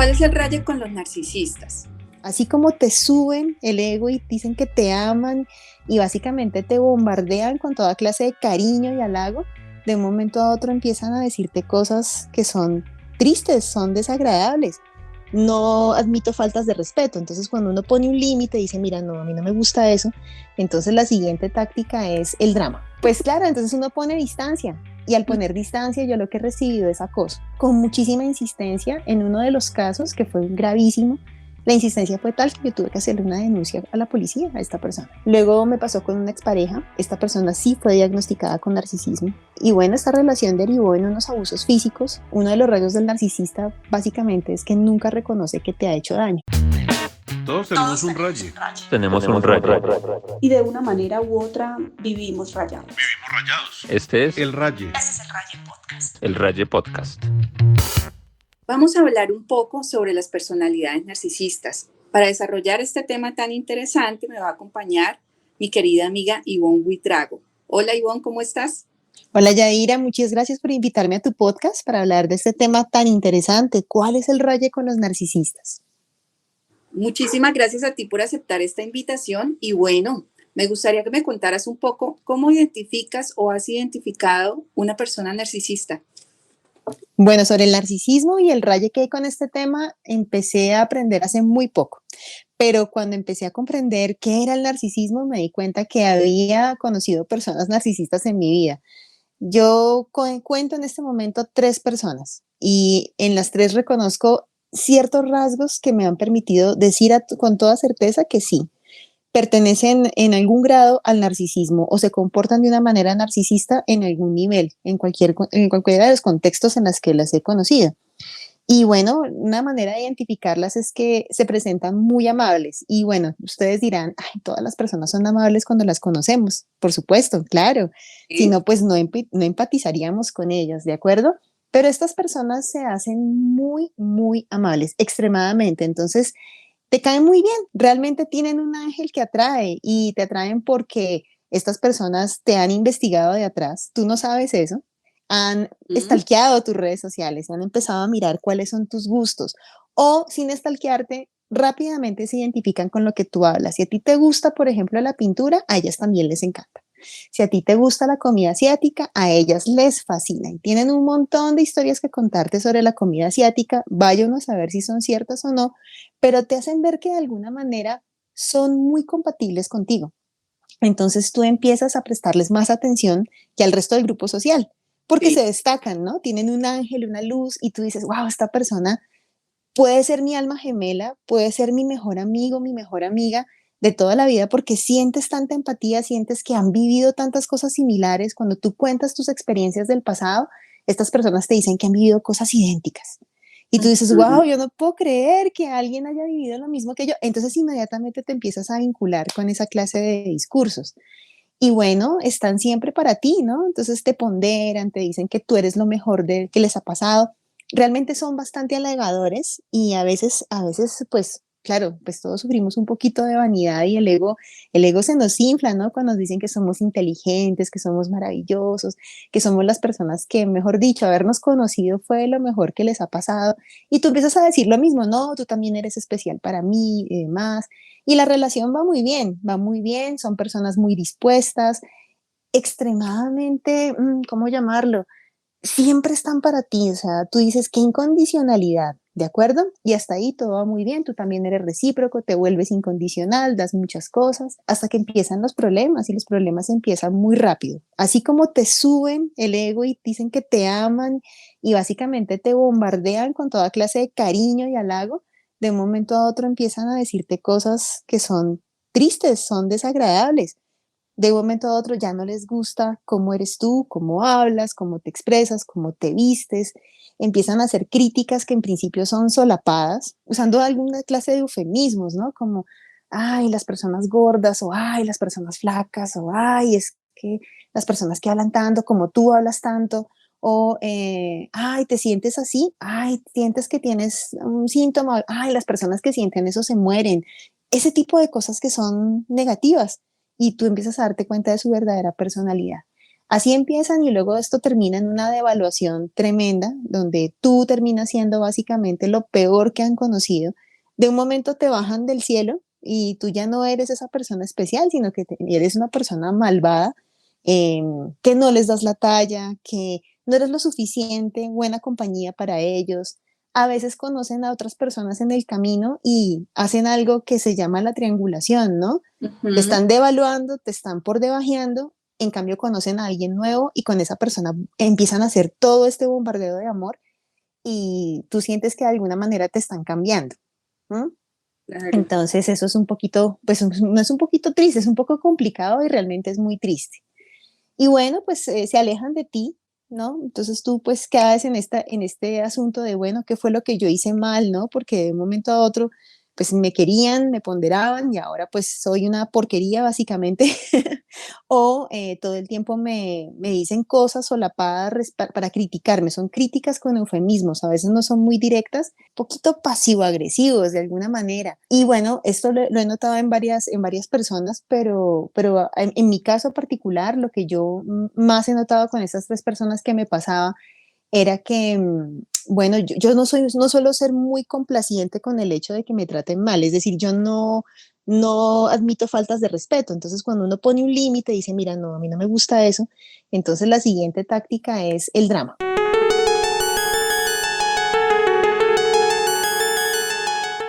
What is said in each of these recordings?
¿Cuál es el raye con los narcisistas? Así como te suben el ego y dicen que te aman y básicamente te bombardean con toda clase de cariño y halago, de un momento a otro empiezan a decirte cosas que son tristes, son desagradables. No admito faltas de respeto. Entonces, cuando uno pone un límite y dice, mira, no, a mí no me gusta eso, entonces la siguiente táctica es el drama. Pues claro, entonces uno pone distancia. Y al poner distancia, yo lo que he recibido es acoso. Con muchísima insistencia, en uno de los casos, que fue gravísimo, la insistencia fue tal que yo tuve que hacerle una denuncia a la policía a esta persona. Luego me pasó con una expareja. Esta persona sí fue diagnosticada con narcisismo. Y bueno, esta relación derivó en unos abusos físicos. Uno de los rasgos del narcisista básicamente es que nunca reconoce que te ha hecho daño. Todos tenemos un raye. Tenemos un raye. Y de una manera u otra vivimos rayados. Vivimos rayados. Este es El raye. Este es el Raye Podcast. el Raye Podcast. Vamos a hablar un poco sobre las personalidades narcisistas. Para desarrollar este tema tan interesante me va a acompañar mi querida amiga Ivonne Buitrago. Hola Ivonne, ¿cómo estás? Hola Yaira, muchas gracias por invitarme a tu podcast para hablar de este tema tan interesante. ¿Cuál es el raye con los narcisistas? Muchísimas gracias a ti por aceptar esta invitación y bueno, me gustaría que me contaras un poco cómo identificas o has identificado una persona narcisista. Bueno, sobre el narcisismo y el raye que hay con este tema, empecé a aprender hace muy poco, pero cuando empecé a comprender qué era el narcisismo, me di cuenta que había conocido personas narcisistas en mi vida. Yo cuento en este momento 3 personas y en las 3 reconozco ciertos rasgos que me han permitido decir con toda certeza que sí, pertenecen en algún grado al narcisismo o se comportan de una manera narcisista en algún nivel, en cualquiera de los contextos en los que las he conocido. Y bueno, una manera de identificarlas es que se presentan muy amables. Y bueno, ustedes dirán, ay, todas las personas son amables cuando las conocemos. Por supuesto, claro. ¿Sí? Si no, pues no empatizaríamos con ellas, ¿de acuerdo? Pero estas personas se hacen muy, muy amables, extremadamente. Entonces, te caen muy bien, realmente tienen un ángel que atrae y te atraen porque estas personas te han investigado de atrás, tú no sabes eso, han stalkeado tus redes sociales, han empezado a mirar cuáles son tus gustos o sin stalkearte, rápidamente se identifican con lo que tú hablas. Si a ti te gusta, por ejemplo, la pintura, a ellas también les encanta. Si a ti te gusta la comida asiática, a ellas les fascina y tienen un montón de historias que contarte sobre la comida asiática, vaya uno a saber si son ciertas o no, pero te hacen ver que de alguna manera son muy compatibles contigo. Entonces tú empiezas a prestarles más atención que al resto del grupo social, porque se destacan, ¿no? Tienen un ángel, una luz y tú dices, wow, esta persona puede ser mi alma gemela, puede ser mi mejor amigo, mi mejor amiga de toda la vida porque sientes tanta empatía, sientes que han vivido tantas cosas similares. Cuando tú cuentas tus experiencias del pasado, estas personas te dicen que han vivido cosas idénticas. Y tú dices, wow, yo no puedo creer que alguien haya vivido lo mismo que yo. Entonces inmediatamente te empiezas a vincular con esa clase de discursos. Y bueno, están siempre para ti, ¿no? Entonces te ponderan, te dicen que tú eres lo mejor que les ha pasado. Realmente son bastante halagadores y a veces, pues, claro, pues todos sufrimos un poquito de vanidad y el ego se nos infla, ¿no? Cuando nos dicen que somos inteligentes, que somos maravillosos, que somos las personas que, mejor dicho, habernos conocido fue lo mejor que les ha pasado. Y tú empiezas a decir lo mismo, no, tú también eres especial para mí y demás. Y la relación va muy bien, son personas muy dispuestas, extremadamente, ¿cómo llamarlo? Siempre están para ti, o sea, tú dices qué incondicionalidad, ¿de acuerdo? Y hasta ahí todo va muy bien, tú también eres recíproco, te vuelves incondicional, das muchas cosas, hasta que empiezan los problemas y los problemas empiezan muy rápido. Así como te suben el ego y dicen que te aman y básicamente te bombardean con toda clase de cariño y halago, de un momento a otro empiezan a decirte cosas que son tristes, son desagradables. De un momento a otro ya no les gusta cómo eres tú, cómo hablas, cómo te expresas, cómo te vistes. Empiezan a hacer críticas que en principio son solapadas, usando alguna clase de eufemismos, ¿no? Como, ay, las personas gordas, o ay, las personas flacas, o ay, es que las personas que hablan tanto, como tú hablas tanto, o ay, te sientes así, ay, sientes que tienes un síntoma, ay, las personas que sienten eso se mueren. Ese tipo de cosas que son negativas y tú empiezas a darte cuenta de su verdadera personalidad. Así empiezan y luego esto termina en una devaluación tremenda, donde tú terminas siendo básicamente lo peor que han conocido. De un momento te bajan del cielo y tú ya no eres esa persona especial, sino que eres una persona malvada, eh, que no les das la talla, que no eres lo suficiente buena compañía para ellos. A veces conocen a otras personas en el camino y hacen algo que se llama la triangulación, ¿no? Te Ujú. están devaluando, te están por debajeando, en cambio conocen a alguien nuevo y con esa persona empiezan a hacer todo este bombardeo de amor y tú sientes que de alguna manera te están cambiando. ¿No? Claro. Entonces eso es un poquito, pues no es un poquito triste, es un poco complicado y realmente es muy triste. Y bueno, pues se alejan de ti, ¿no? Entonces tú pues quedas en este asunto de, bueno, ¿qué fue lo que yo hice mal, ¿no? Porque de un momento a otro, pues me querían, me ponderaban y ahora pues soy una porquería básicamente. O todo el tiempo me dicen cosas solapadas para criticarme. Son críticas con eufemismos, a veces no son muy directas, un poquito pasivo-agresivos de alguna manera. Y bueno, esto lo he notado en varias personas, pero en mi caso particular, lo que yo más he notado con esas tres personas que me pasaba era que, bueno, yo no suelo ser muy complaciente con el hecho de que me traten mal, es decir, yo no admito faltas de respeto, entonces cuando uno pone un límite, dice, mira, no, a mí no me gusta eso, entonces la siguiente táctica es el drama.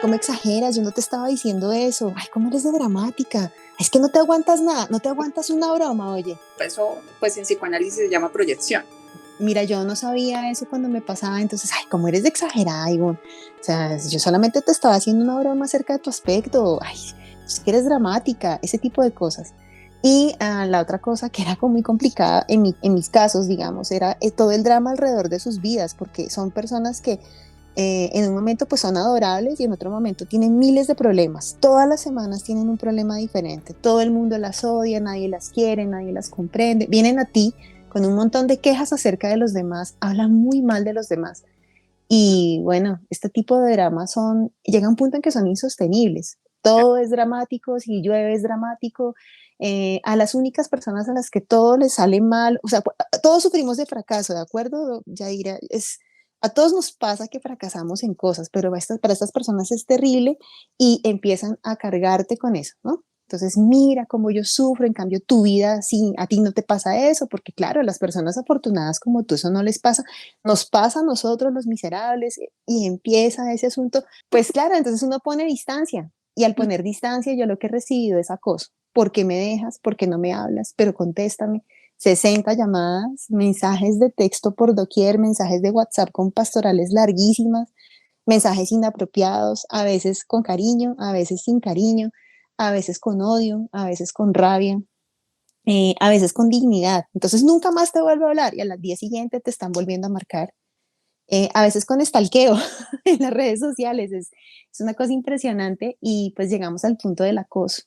¿Cómo exageras? Yo no te estaba diciendo eso. Ay, ¿cómo eres de dramática? Es que no te aguantas nada, no te aguantas una broma, oye. Eso, pues en psicoanálisis se llama proyección. Mira, yo no sabía eso cuando me pasaba, entonces, ay, ¿cómo eres de exagerada, Ivonne? O sea, yo solamente te estaba haciendo una broma acerca de tu aspecto, ay, es que eres dramática, ese tipo de cosas. Y la otra cosa que era como muy complicada en mis casos, digamos, era todo el drama alrededor de sus vidas, porque son personas que en un momento pues son adorables y en otro momento tienen miles de problemas. Todas las semanas tienen un problema diferente. Todo el mundo las odia, nadie las quiere, nadie las comprende. Vienen a ti con un montón de quejas acerca de los demás, hablan muy mal de los demás. Y bueno, este tipo de dramas llega a un punto en que son insostenibles. Todo es dramático, si llueve es dramático. A las únicas personas a las que todo les sale mal, o sea, todos sufrimos de fracaso, ¿de acuerdo, Yaira? A todos nos pasa que fracasamos en cosas, pero para estas personas es terrible y empiezan a cargarte con eso, ¿no? Entonces, mira cómo yo sufro, en cambio tu vida, sí, a ti no te pasa eso, porque claro, las personas afortunadas como tú, eso no les pasa, nos pasa a nosotros los miserables y empieza ese asunto, pues claro, entonces uno pone distancia y al poner distancia yo lo que he recibido es acoso. ¿Por qué me dejas? ¿Por qué no me hablas? Pero contéstame. 60 llamadas, mensajes de texto por doquier, mensajes de WhatsApp con pastorales larguísimas, mensajes inapropiados, a veces con cariño, a veces sin cariño, a veces con odio, a veces con rabia, a veces con dignidad. Entonces nunca más te vuelvo a hablar y al día siguiente te están volviendo a marcar. A veces con estalqueo en las redes sociales, es una cosa impresionante y pues llegamos al punto del acoso.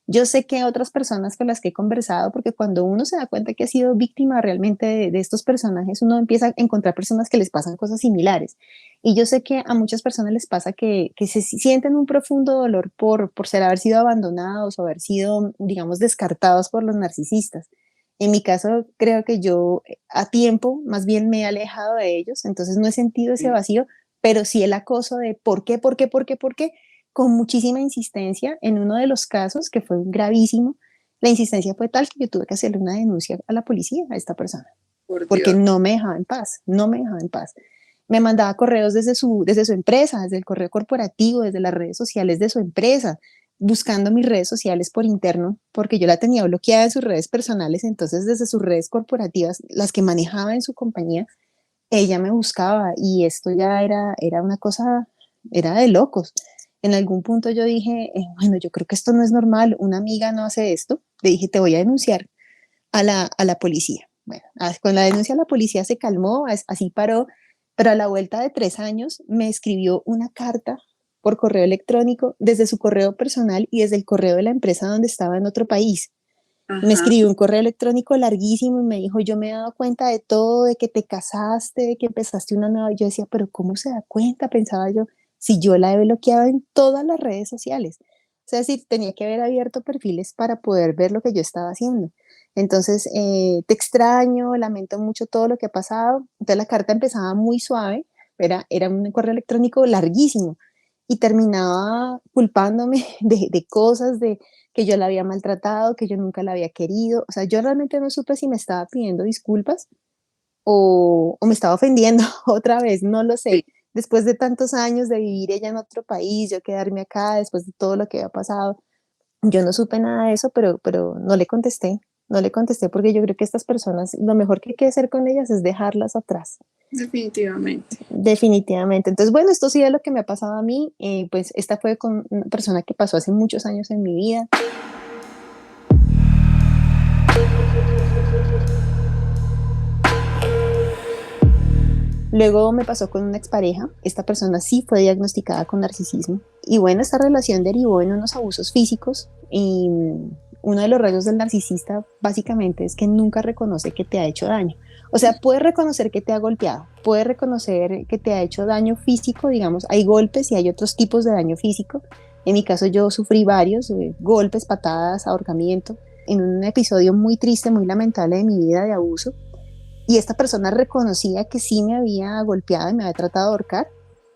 Yo sé que otras personas con las que he conversado, porque cuando uno se da cuenta que ha sido víctima realmente de estos personajes, uno empieza a encontrar personas que les pasan cosas similares. Y yo sé que a muchas personas les pasa que se sienten un profundo dolor por ser haber sido abandonados o haber sido, digamos, descartados por los narcisistas. En mi caso, creo que yo a tiempo más bien me he alejado de ellos, entonces no he sentido ese vacío, pero sí el acoso de por qué, con muchísima insistencia. En uno de los casos, que fue gravísimo, la insistencia fue tal que yo tuve que hacerle una denuncia a la policía a esta persona, Por porque Dios. no me dejaba en paz, no me dejaba en paz. Me mandaba correos desde su empresa, desde el correo corporativo, desde las redes sociales de su empresa, buscando mis redes sociales por interno, porque yo la tenía bloqueada en sus redes personales, entonces desde sus redes corporativas, las que manejaba en su compañía, ella me buscaba y esto ya era una cosa, era de locos. En algún punto yo dije, bueno, yo creo que esto no es normal, una amiga no hace esto, le dije, te voy a denunciar a la policía. Bueno, con la denuncia la policía se calmó, así paró, pero a la vuelta de 3 años me escribió una carta por correo electrónico desde su correo personal y desde el correo de la empresa donde estaba en otro país. Me Ajá. escribió un correo electrónico larguísimo y me dijo, yo me he dado cuenta de todo, de que te casaste, de que empezaste una nueva. Yo decía, pero ¿cómo se da cuenta? Pensaba yo, si yo la he bloqueado en todas las redes sociales. sea, sí, tenía que haber abierto perfiles para poder ver lo que yo estaba haciendo. Entonces, te extraño, lamento mucho todo lo que ha pasado. Entonces, la carta empezaba muy suave, era un correo electrónico larguísimo y terminaba culpándome de cosas, de que yo la había maltratado, que yo nunca la había querido. O sea, yo realmente no supe si me estaba pidiendo disculpas o me estaba ofendiendo otra vez, no lo sé. Después de tantos años de vivir ella en otro país, yo quedarme acá, después de todo lo que había pasado, yo no supe nada de eso, pero no le contesté porque yo creo que estas personas, lo mejor que hay que hacer con ellas es dejarlas atrás. Definitivamente. Definitivamente. Entonces, bueno, esto sí es lo que me ha pasado a mí. Pues esta fue con una persona que pasó hace muchos años en mi vida. Luego me pasó con una expareja. Esta persona sí fue diagnosticada con narcisismo. Y bueno, esta relación derivó en unos abusos físicos. Y uno de los rasgos del narcisista básicamente es que nunca reconoce que te ha hecho daño. O sea, puede reconocer que te ha golpeado, puede reconocer que te ha hecho daño físico, digamos, hay golpes y hay otros tipos de daño físico. En mi caso yo sufrí varios, golpes, patadas, ahorcamiento, en un episodio muy triste, muy lamentable de mi vida de abuso. Y esta persona reconocía que sí me había golpeado y me había tratado de ahorcar,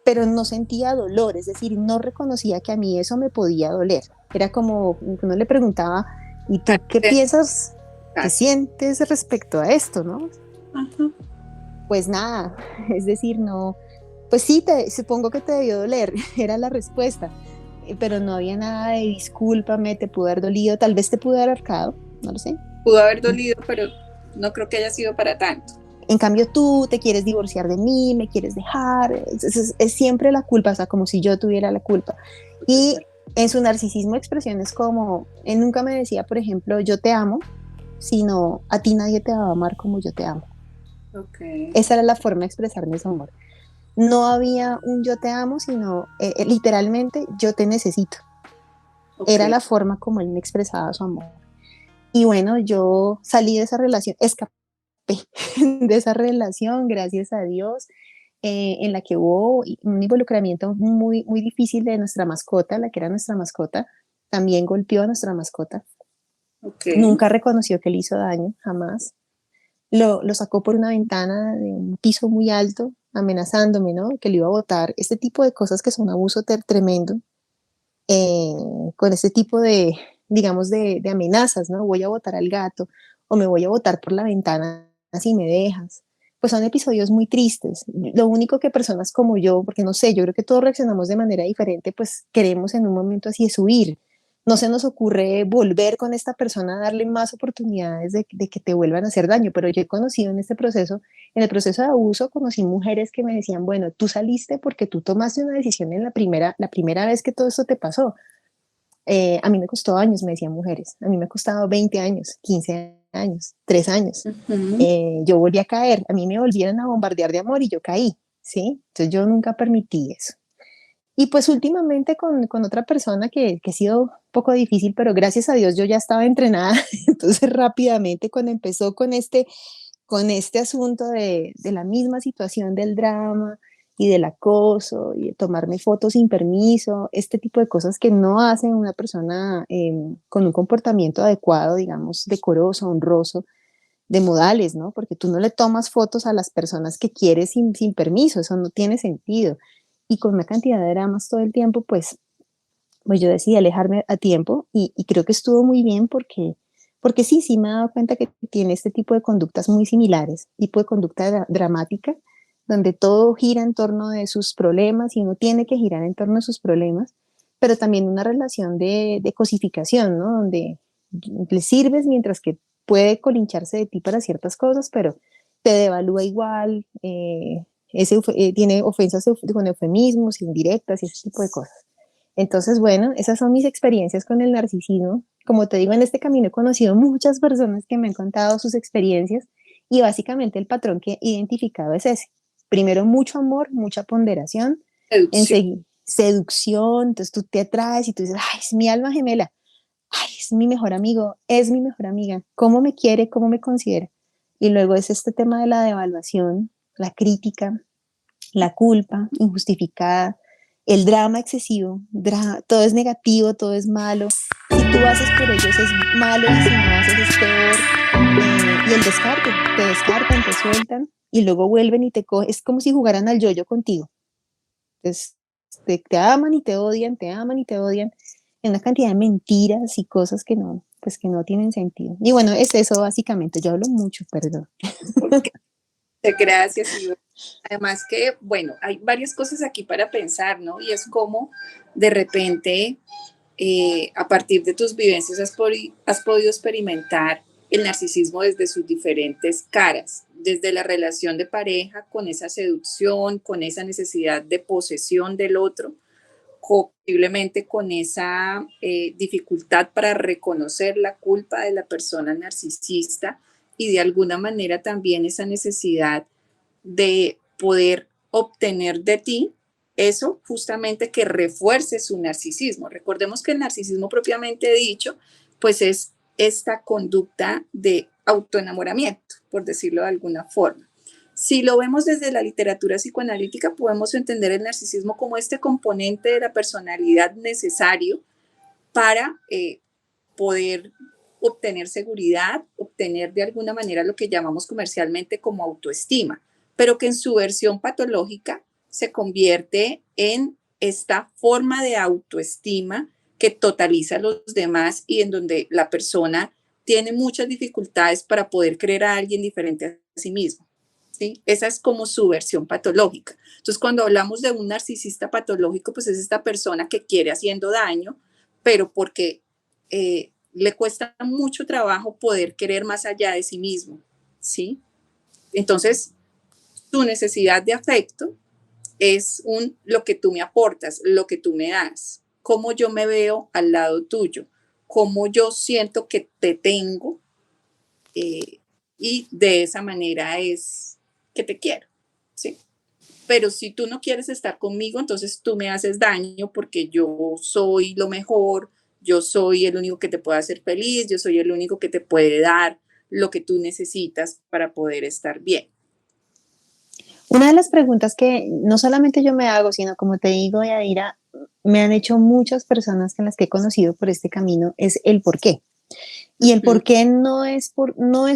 pero no sentía dolor, es decir, no reconocía que a mí eso me podía doler. Era como uno le preguntaba, ¿y tú qué piensas, qué sientes respecto a esto, no? Ajá. Pues nada, es decir, no, pues sí, supongo que te debió doler, era la respuesta, pero no había nada de discúlpame, te pudo haber dolido, tal vez te pudo haber ahorcado, no lo sé. Pudo haber dolido, pero no creo que haya sido para tanto. En cambio tú te quieres divorciar de mí, me quieres dejar, es siempre la culpa, o sea, como si yo tuviera la culpa. Y en su narcisismo expresiones como, él nunca me decía, por ejemplo, yo te amo, sino a ti nadie te va a amar como yo te amo. Okay. Esa era la forma de expresarme su amor. No había un yo te amo, sino literalmente yo te necesito. Okay. Era la forma como él me expresaba su amor. Y bueno, yo salí de esa relación, escapé de esa relación, gracias a Dios, en la que hubo un involucramiento muy, muy difícil de nuestra mascota, la que era nuestra mascota, también golpeó a nuestra mascota. Okay. Nunca reconoció que le hizo daño, jamás. Lo sacó por una ventana de un piso muy alto, amenazándome, ¿no? Que le iba a botar. Este tipo de cosas que son abuso tremendo, con este tipo de, digamos, de amenazas, ¿no? Voy a botar al gato o me voy a botar por la ventana si me dejas. Pues son episodios muy tristes. Lo único que personas como yo, porque no sé, yo creo que todos reaccionamos de manera diferente, pues queremos en un momento así es huir. No se nos ocurre volver con esta persona a darle más oportunidades de que te vuelvan a hacer daño, pero yo he conocido en este proceso, en el proceso de abuso, conocí mujeres que me decían, bueno, tú saliste porque tú tomaste una decisión en la primera vez que todo esto te pasó. A mí me costó años, me decían mujeres, a mí me ha costado 20 años, 15 años, 3 años. Yo volví a caer, a mí me volvieron a bombardear de amor y yo caí, ¿sí? Entonces yo nunca permití eso. Y pues últimamente con otra persona que ha sido un poco difícil, pero gracias a Dios yo ya estaba entrenada, entonces rápidamente cuando empezó con este asunto de la misma situación del drama y del acoso y de tomarme fotos sin permiso, este tipo de cosas que no hacen una persona con un comportamiento adecuado, digamos, decoroso, honroso, de modales, ¿no? Porque tú no le tomas fotos a las personas que quieres sin permiso, eso no tiene sentido. Y con una cantidad de dramas todo el tiempo, pues yo decidí alejarme a tiempo y creo que estuvo muy bien porque sí me he dado cuenta que tiene este tipo de conductas muy similares, tipo de conducta dramática, donde todo gira en torno de sus problemas y uno tiene que girar en torno de sus problemas, pero también una relación de cosificación, ¿no? Donde le sirves mientras que puede colincharse de ti para ciertas cosas, pero te devalúa igual, tiene ofensas con eufemismos, indirectas y ese tipo de cosas. Entonces, bueno, esas son mis experiencias con el narcisismo. Como te digo, en este camino he conocido muchas personas que me han contado sus experiencias y básicamente el patrón que he identificado es ese. Primero, mucho amor, mucha ponderación. Enseguida, seducción. Entonces tú te atraes y tú dices, ay, es mi alma gemela. Ay, es mi mejor amigo, es mi mejor amiga. ¿Cómo me quiere? ¿Cómo me considera? Y luego es este tema de la devaluación, la crítica, la culpa injustificada, el drama excesivo, todo es negativo, todo es malo. Si tú haces por ellos es malo y si no haces es peor. Y el descarte, te descartan, te sueltan y luego vuelven y te cogen. Es como si jugaran al yoyo contigo. Entonces, te aman y te odian, te aman y te odian. En una cantidad de mentiras y cosas que no, pues que no tienen sentido. Y bueno, es eso básicamente. Yo hablo mucho, perdón. Ok, gracias, Ivonne. Además que, bueno, hay varias cosas aquí para pensar, ¿no? Y es como de repente, a partir de tus vivencias, has podido experimentar el narcisismo desde sus diferentes caras, desde la relación de pareja, con esa seducción, con esa necesidad de posesión del otro, posiblemente con esa dificultad para reconocer la culpa de la persona narcisista y de alguna manera también esa necesidad de poder obtener de ti eso justamente que refuerce su narcisismo. Recordemos que el narcisismo propiamente dicho, pues es esta conducta de autoenamoramiento, por decirlo de alguna forma. Si lo vemos desde la literatura psicoanalítica, podemos entender el narcisismo como este componente de la personalidad necesario para poder obtener seguridad, obtener de alguna manera lo que llamamos comercialmente como autoestima, pero que en su versión patológica se convierte en esta forma de autoestima que totaliza a los demás y en donde la persona tiene muchas dificultades para poder creer a alguien diferente a sí mismo. ¿Sí? Esa es como su versión patológica. Entonces, cuando hablamos de un narcisista patológico, pues es esta persona que quiere haciendo daño, pero porque le cuesta mucho trabajo poder querer más allá de sí mismo, ¿sí? Entonces, tu necesidad de afecto es lo que tú me aportas, lo que tú me das, cómo yo me veo al lado tuyo, cómo yo siento que te tengo y de esa manera es que te quiero, ¿sí? Pero si tú no quieres estar conmigo, entonces tú me haces daño porque yo soy lo mejor, yo soy el único que te puede hacer feliz, yo soy el único que te puede dar lo que tú necesitas para poder estar bien. Una de las preguntas que no solamente yo me hago, sino como te digo, Yadira, me han hecho muchas personas con las que he conocido por este camino, es el por qué. Y el por qué no es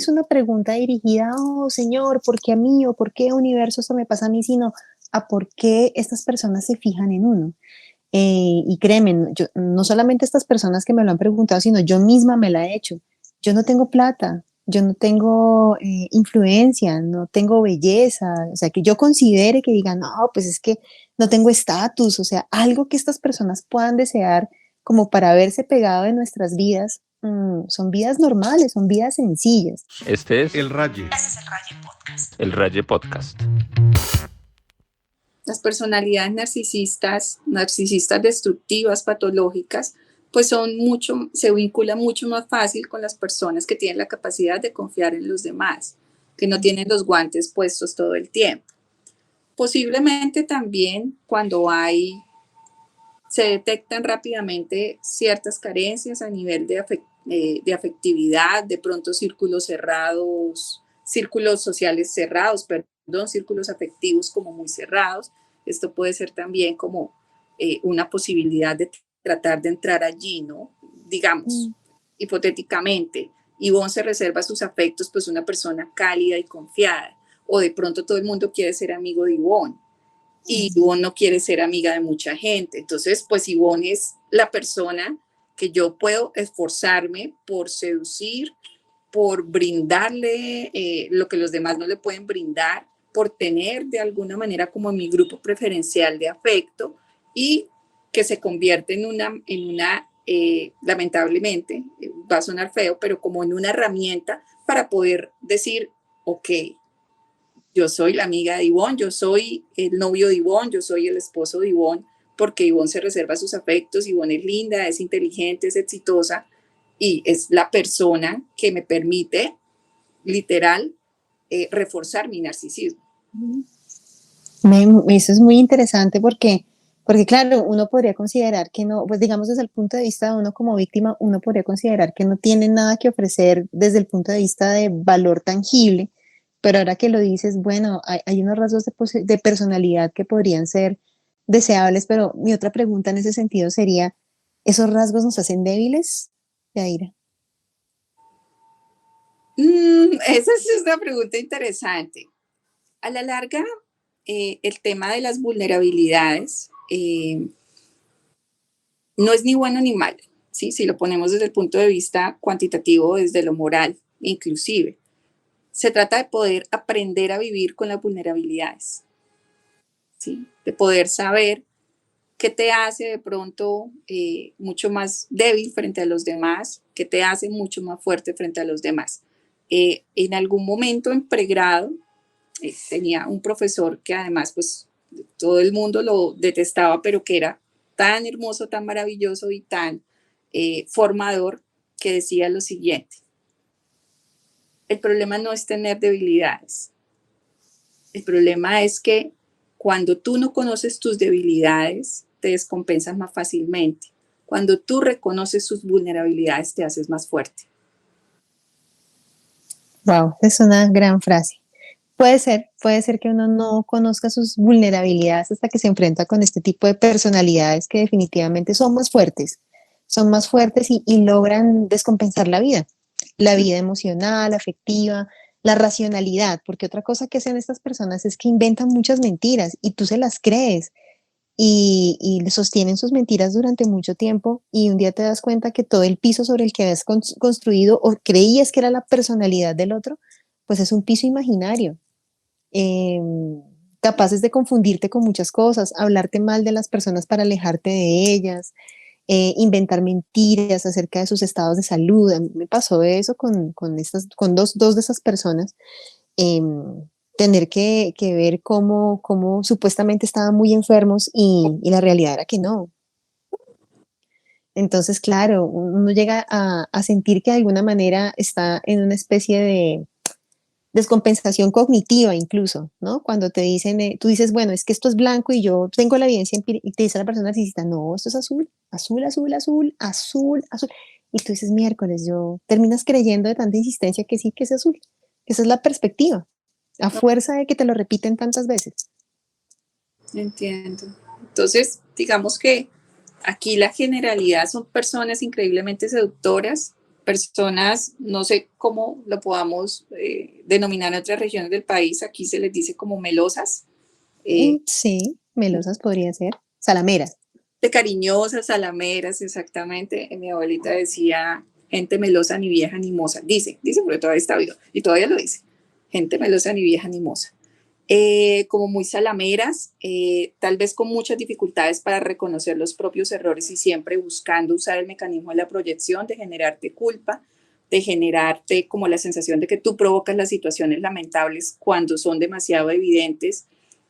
una pregunta dirigida, oh Señor, ¿por qué a mí? O ¿por qué universo eso me pasa a mí? Sino a por qué estas personas se fijan en uno. Y créeme, no solamente estas personas que me lo han preguntado, sino yo misma me la he hecho. Yo no tengo plata, yo no tengo influencia, no tengo belleza, o sea, que yo considere que digan, no, pues es que no tengo estatus, o sea, algo que estas personas puedan desear como para verse pegado en nuestras vidas, son vidas normales, son vidas sencillas. Este es El Raye. el Raye Podcast. Las personalidades narcisistas destructivas, patológicas, pues se vinculan mucho más fácil con las personas que tienen la capacidad de confiar en los demás, que no tienen los guantes puestos todo el tiempo. Posiblemente también cuando se detectan rápidamente ciertas carencias a nivel de afectividad, de pronto círculos cerrados, círculos sociales cerrados, perdón, círculos afectivos como muy cerrados. Esto puede ser también como una posibilidad de tratar de entrar allí, ¿no? Digamos, hipotéticamente, Ivonne se reserva sus afectos, pues una persona cálida y confiada, o de pronto todo el mundo quiere ser amigo de Ivonne, y Ivonne no quiere ser amiga de mucha gente. Entonces, pues Ivonne es la persona que yo puedo esforzarme por seducir, por brindarle lo que los demás no le pueden brindar, por tener de alguna manera como mi grupo preferencial de afecto y que se convierte en una lamentablemente, va a sonar feo, pero como en una herramienta para poder decir, ok, yo soy la amiga de Ivonne, yo soy el novio de Ivonne, yo soy el esposo de Ivonne, porque Ivonne se reserva sus afectos, Ivonne es linda, es inteligente, es exitosa y es la persona que me permite, literal, reforzar mi narcisismo. Eso es muy interesante porque claro, uno podría considerar que no, pues digamos desde el punto de vista de uno como víctima, uno podría considerar que no tiene nada que ofrecer desde el punto de vista de valor tangible, pero ahora que lo dices, bueno, hay unos rasgos de personalidad que podrían ser deseables, pero mi otra pregunta en ese sentido sería, ¿esos rasgos nos hacen débiles, Yaira? Esa sí es una pregunta interesante. A la larga, el tema de las vulnerabilidades no es ni bueno ni malo, ¿sí? Si lo ponemos desde el punto de vista cuantitativo, desde lo moral, inclusive. Se trata de poder aprender a vivir con las vulnerabilidades, ¿sí? De poder saber qué te hace de pronto mucho más débil frente a los demás, qué te hace mucho más fuerte frente a los demás. En algún momento en pregrado tenía un profesor que además pues todo el mundo lo detestaba, pero que era tan hermoso, tan maravilloso y tan formador, que decía lo siguiente: el problema no es tener debilidades, el problema es que cuando tú no conoces tus debilidades, te descompensas más fácilmente. Cuando tú reconoces tus vulnerabilidades, te haces más fuerte. Wow, es una gran frase. Puede ser que uno no conozca sus vulnerabilidades hasta que se enfrenta con este tipo de personalidades que definitivamente son más fuertes y logran descompensar la vida emocional, afectiva, la racionalidad, porque otra cosa que hacen estas personas es que inventan muchas mentiras y tú se las crees y sostienen sus mentiras durante mucho tiempo y un día te das cuenta que todo el piso sobre el que habías construido o creías que era la personalidad del otro, pues es un piso imaginario, eh, capaces de confundirte con muchas cosas, hablarte mal de las personas para alejarte de ellas, inventar mentiras acerca de sus estados de salud. A mí me pasó eso con dos de esas personas, eh, tener que ver cómo supuestamente estaban muy enfermos y la realidad era que no. Entonces, claro, uno llega a sentir que de alguna manera está en una especie de descompensación cognitiva incluso, ¿no? Cuando te dicen, tú dices, bueno, es que esto es blanco y yo tengo la evidencia empírica, y te dice la persona narcisista, no, esto es azul, azul, azul, azul, azul, azul. Y tú dices, miércoles, yo terminas creyendo de tanta insistencia que sí, que es azul. Esa es la perspectiva, a fuerza de que te lo repiten tantas veces. Entiendo. Entonces, digamos que aquí la generalidad son personas increíblemente seductoras, personas, no sé cómo lo podamos denominar en otras regiones del país, aquí se les dice como melosas, Sí, melosas podría ser, salameras. de cariñosas, salameras, exactamente. Mi abuelita decía, gente melosa, ni vieja, ni moza. Dice, porque todavía está viva y todavía lo dice. Gente melosa, ni vieja, ni moza. Como muy salameras, tal vez con muchas dificultades para reconocer los propios errores y siempre buscando usar el mecanismo de la proyección, de generarte culpa, de generarte como la sensación de que tú provocas las situaciones lamentables cuando son demasiado evidentes,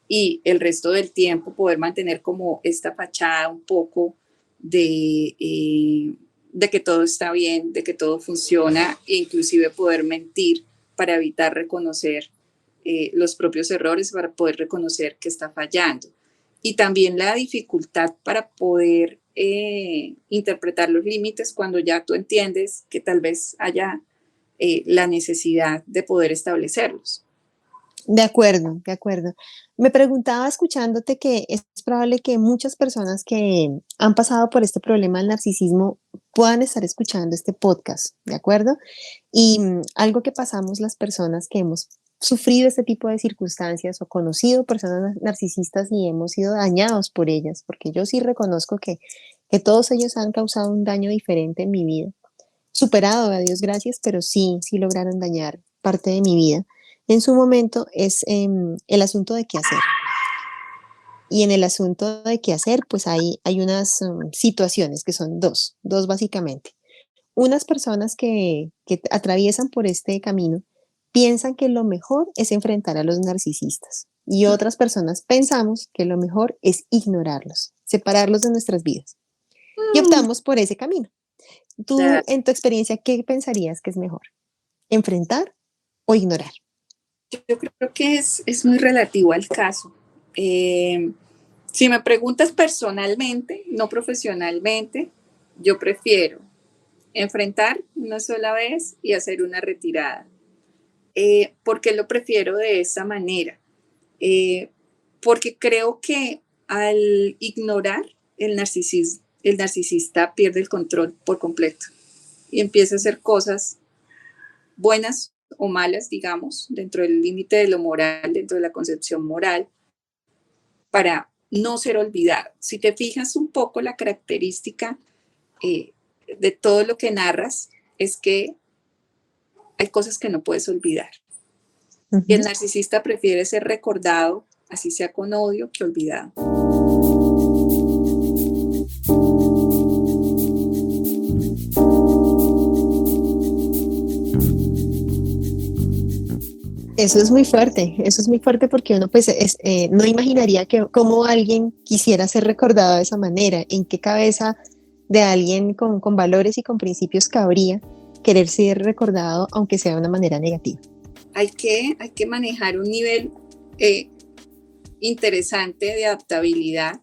y el resto del tiempo poder mantener como esta fachada un poco de que todo está bien, de que todo funciona, e inclusive poder mentir para evitar reconocer los propios errores, para poder reconocer que está fallando. Y también la dificultad para poder interpretar los límites cuando ya tú entiendes que tal vez haya la necesidad de poder establecerlos. De acuerdo, de acuerdo. Me preguntaba escuchándote que es probable que muchas personas que han pasado por este problema del narcisismo puedan estar escuchando este podcast, ¿de acuerdo? Y algo que pasamos las personas que hemos sufrido este tipo de circunstancias o conocido personas narcisistas y hemos sido dañados por ellas, porque yo sí reconozco que todos ellos han causado un daño diferente en mi vida. Superado, a Dios gracias, pero sí, sí lograron dañar parte de mi vida en su momento es el asunto de qué hacer. Y en el asunto de qué hacer, pues hay unas situaciones que son dos básicamente. Unas personas que atraviesan por este camino piensan que lo mejor es enfrentar a los narcisistas y otras personas pensamos que lo mejor es ignorarlos, separarlos de nuestras vidas y optamos por ese camino. Tú, en tu experiencia, ¿qué pensarías que es mejor? ¿Enfrentar o ignorar? Yo creo que es muy relativo al caso. Si me preguntas personalmente, no profesionalmente, yo prefiero enfrentar una sola vez y hacer una retirada. ¿Por qué lo prefiero de esa manera? Porque creo que al ignorar, el narcisista pierde el control por completo y empieza a hacer cosas buenas o malas, digamos, dentro del límite de lo moral, dentro de la concepción moral, para no ser olvidado. Si te fijas un poco, la característica de todo lo que narras es que hay cosas que no puedes olvidar. Uh-huh. Y el narcisista prefiere ser recordado, así sea con odio, que olvidado. Eso es muy fuerte porque uno pues no imaginaría que cómo alguien quisiera ser recordado de esa manera, en qué cabeza de alguien con valores y con principios cabría querer ser recordado aunque sea de una manera negativa. Hay que manejar un nivel interesante de adaptabilidad,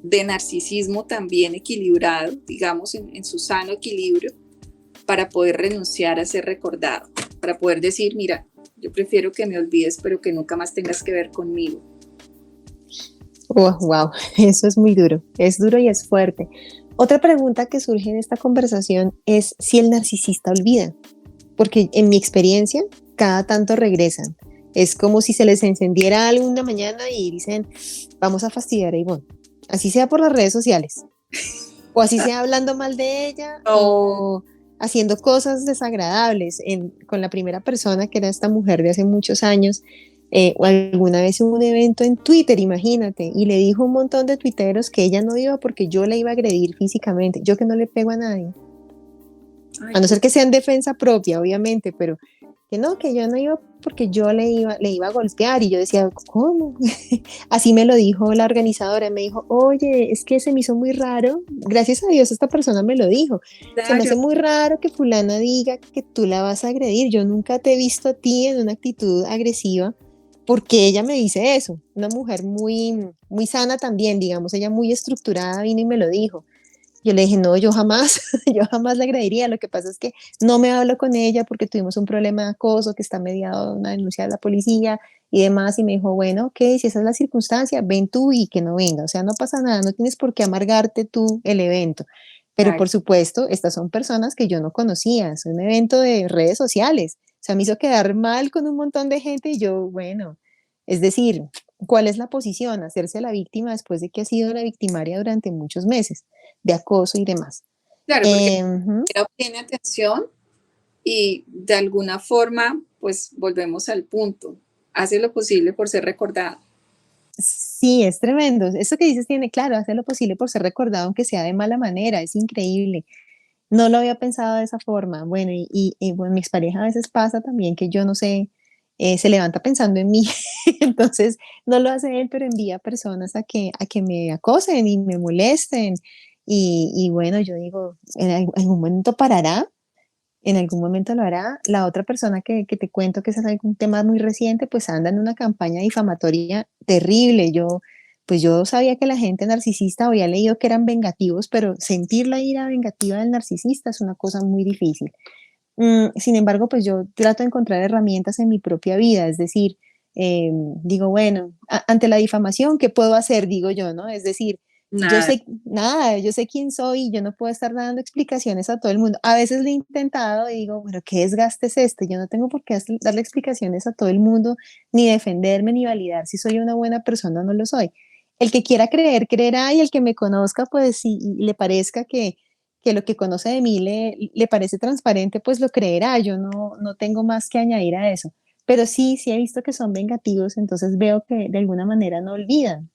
de narcisismo también equilibrado, digamos en su sano equilibrio, para poder renunciar a ser recordado, para poder decir, mira, yo prefiero que me olvides, pero que nunca más tengas que ver conmigo. Oh, wow, eso es muy duro, es duro y es fuerte. Otra pregunta que surge en esta conversación es si el narcisista olvida, porque en mi experiencia, cada tanto regresan. Es como si se les encendiera algo una mañana y dicen, vamos a fastidiar a Ivonne, así sea por las redes sociales, o así sea hablando mal de ella, o haciendo cosas desagradables. Con la primera persona, que era esta mujer de hace muchos años, o alguna vez hubo un evento en Twitter, imagínate, y le dijo a un montón de tuiteros que ella no iba porque yo la iba a agredir físicamente, yo que no le pego a nadie. Ay, a no ser que sea en defensa propia, obviamente, pero que no, que yo no iba porque yo le iba a golpear. Y yo decía, ¿cómo? Así me lo dijo la organizadora, me dijo, oye, es que se me hizo muy raro, gracias a Dios esta persona me lo dijo, claro. Se me hace muy raro que fulana diga que tú la vas a agredir, yo nunca te he visto a ti en una actitud agresiva, porque ella me dice eso, una mujer muy, muy sana también, digamos, ella muy estructurada vino y me lo dijo. Yo le dije, no, yo jamás la agrediría, lo que pasa es que no me hablo con ella porque tuvimos un problema de acoso que está mediado una denuncia de la policía y demás, y me dijo, bueno, ok, si esa es la circunstancia, ven tú y que no venga, o sea, no pasa nada, no tienes por qué amargarte tú el evento, pero por supuesto, estas son personas que yo no conocía, es un evento de redes sociales, o sea, me hizo quedar mal con un montón de gente y yo, bueno, es decir, ¿cuál es la posición? Hacerse la víctima después de que ha sido la victimaria durante muchos meses de acoso y demás. Claro, porque obtiene atención y de alguna forma, pues volvemos al punto, hace lo posible por ser recordado. Sí, es tremendo. Eso que dices tiene claro, hace lo posible por ser recordado, aunque sea de mala manera, es increíble. No lo había pensado de esa forma. Bueno, bueno, mi expareja a veces pasa también que yo no sé, se levanta pensando en mí, entonces no lo hace él, pero envía personas a que me acosen y me molesten. Y bueno, yo digo, en algún momento parará, en algún momento lo hará. La otra persona que te cuento, que es algún tema muy reciente, pues anda en una campaña difamatoria terrible. Pues yo sabía que la gente narcisista, había leído que eran vengativos, pero sentir la ira vengativa del narcisista es una cosa muy difícil. Sin embargo, pues yo trato de encontrar herramientas en mi propia vida, es decir, digo, bueno, ante la difamación, ¿qué puedo hacer? Digo yo, ¿no? Es decir, yo sé quién soy y yo no puedo estar dando explicaciones a todo el mundo. A veces lo he intentado y digo, bueno, ¿qué desgaste es este? Yo no tengo por qué darle explicaciones a todo el mundo, ni defenderme, ni validar si soy una buena persona o no lo soy. El que quiera creer, creerá, y el que me conozca, pues si le parezca que lo que conoce de mí le parece transparente, pues lo creerá. Yo no tengo más que añadir a eso. Pero sí he visto que son vengativos, entonces veo que de alguna manera no olvidan.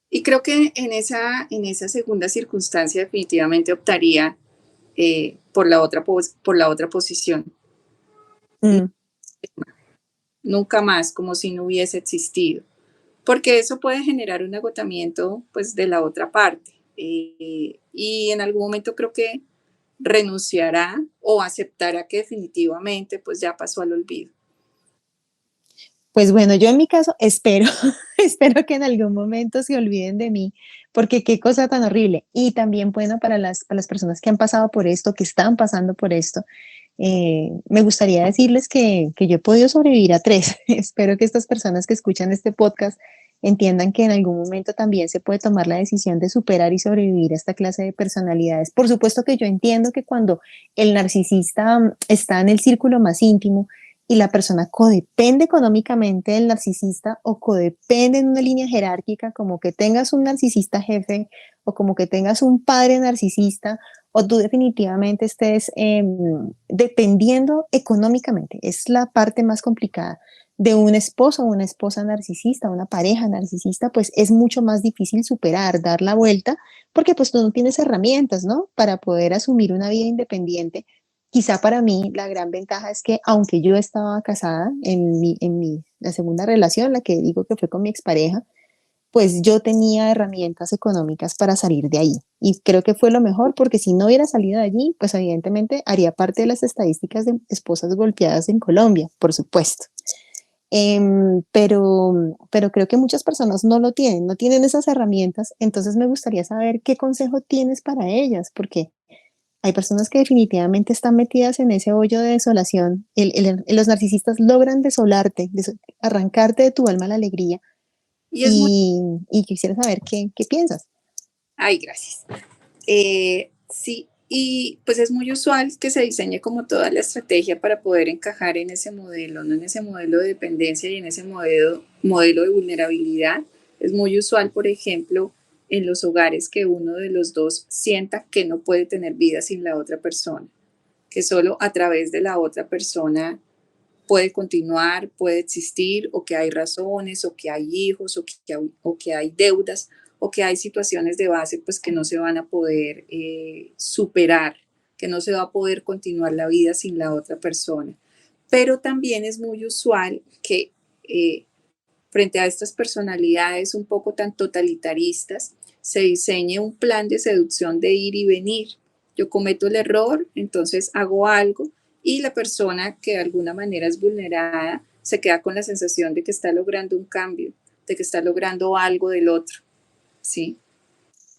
Y creo que en esa segunda circunstancia definitivamente optaría por la otra posición. Nunca más, como si no hubiese existido. Porque eso puede generar un agotamiento, pues, de la otra parte. Y en algún momento creo que renunciará o aceptará que definitivamente, pues, ya pasó al olvido. Pues bueno, yo en mi caso espero que en algún momento se olviden de mí, porque qué cosa tan horrible. Y también, bueno, para las personas que han pasado por esto, que están pasando por esto, me gustaría decirles que yo he podido sobrevivir a 3. Espero que estas personas que escuchan este podcast entiendan que en algún momento también se puede tomar la decisión de superar y sobrevivir a esta clase de personalidades. Por supuesto que yo entiendo que cuando el narcisista está en el círculo más íntimo y la persona codepende económicamente del narcisista o codepende en una línea jerárquica, como que tengas un narcisista jefe o como que tengas un padre narcisista o tú definitivamente estés dependiendo económicamente, es la parte más complicada de un esposo o una esposa narcisista, una pareja narcisista, pues es mucho más difícil superar, dar la vuelta, porque pues tú no tienes herramientas, ¿no? Para poder asumir una vida independiente. Quizá para mí la gran ventaja es que aunque yo estaba casada la segunda relación, la que digo que fue con mi expareja, pues yo tenía herramientas económicas para salir de ahí. Y creo que fue lo mejor porque si no hubiera salido de allí, pues evidentemente haría parte de las estadísticas de esposas golpeadas en Colombia, por supuesto. Pero creo que muchas personas no lo tienen, no tienen esas herramientas. Entonces me gustaría saber qué consejo tienes para ellas, porque hay personas que definitivamente están metidas en ese hoyo de desolación. Los narcisistas logran desolarte, arrancarte de tu alma la alegría Y es muy... y quisiera saber qué piensas. Ay, gracias. Sí, y pues es muy usual que se diseñe como toda la estrategia para poder encajar en ese modelo, ¿no? En ese modelo de dependencia y en ese modelo de vulnerabilidad. Es muy usual, por ejemplo, en los hogares que uno de los dos sienta que no puede tener vida sin la otra persona, que solo a través de la otra persona puede continuar, puede existir, o que hay razones, o que hay hijos, o que hay deudas, o que hay situaciones de base pues que no se van a poder superar, que no se va a poder continuar la vida sin la otra persona. Pero también es muy usual que frente a estas personalidades un poco tan totalitaristas, se diseñe un plan de seducción de ir y venir. Yo cometo el error, entonces hago algo y la persona que de alguna manera es vulnerada se queda con la sensación de que está logrando un cambio, de que está logrando algo del otro, ¿sí?